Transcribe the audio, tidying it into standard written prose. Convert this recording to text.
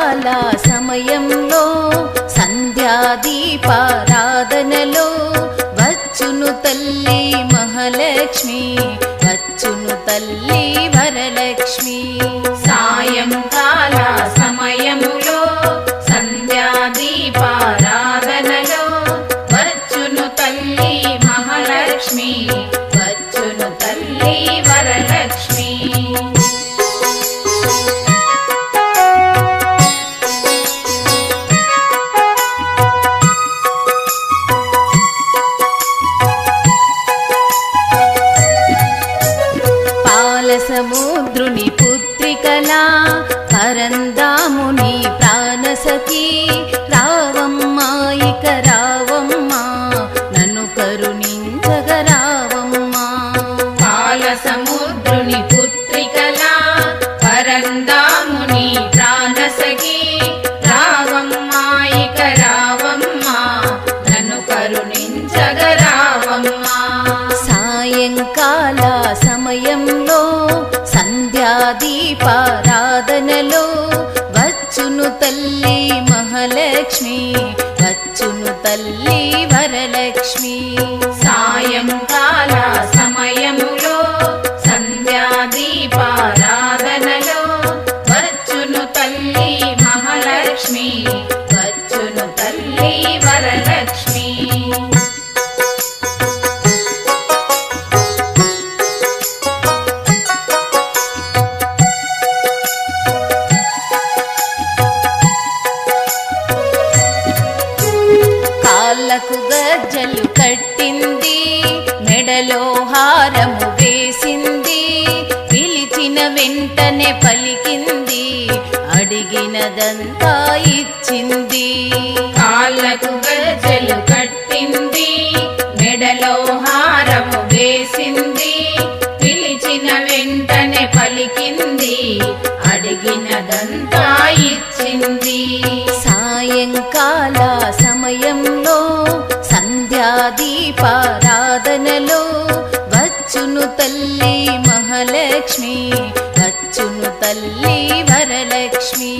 సాయంకాల సమయంలో సంధ్యాదీపారాధనలో వచ్చును తల్లి మహాలక్ష్మి, వచ్చును తల్లి వరలక్ష్మి. సాయంకాల సమయములో సంధ్యాదీపారాధనలో వచ్చును తల్లి మహాలక్ష్మి, వచ్చును తల్లి వరలక్ష్మి. సముద్రుని పుత్రికలా పరందాముని ప్రాణసఖి రావమ్మా, ఇక రావమ్మా, నన్ను కరుణించగ రావమ్మా. పాల సముద్రుని పుత్రికలా పరందాముని ప్రాణసఖి రావమ్మా, ఇక రావమ్మా, నన్ను కరుణించగ రావమ్మా. సాయంకాల సమయంలో సంధ్యాదీపారాధనలో వచ్చును తల్లి మహాలక్ష్మి, వచ్చును తల్లి వరలక్ష్మి. సాయంకాల సమయములో సంధ్యాదీపారాధనలో వచ్చును తల్లి మహాలక్ష్మి, వచ్చును తల్లి వరలక్ష్మి. కాళ్ళకు గజ్జలు కట్టింది, మెడలో హారము వేసింది, పిలిచిన వెంటనే పలికింది, అడిగినదంతా ఇచ్చింది. కాళ్ళకు గజ్జలు కట్టింది, మెడలో హారము వేసింది, పిలిచిన వెంటనే పలికింది, అడిగినదంతా ఇచ్చింది. సాయంకాల సమయంలో సంధ్యాదీపారాధనలో వచ్చును తల్లి మహాలక్ష్మి, వచ్చును తల్లి వరలక్ష్మి.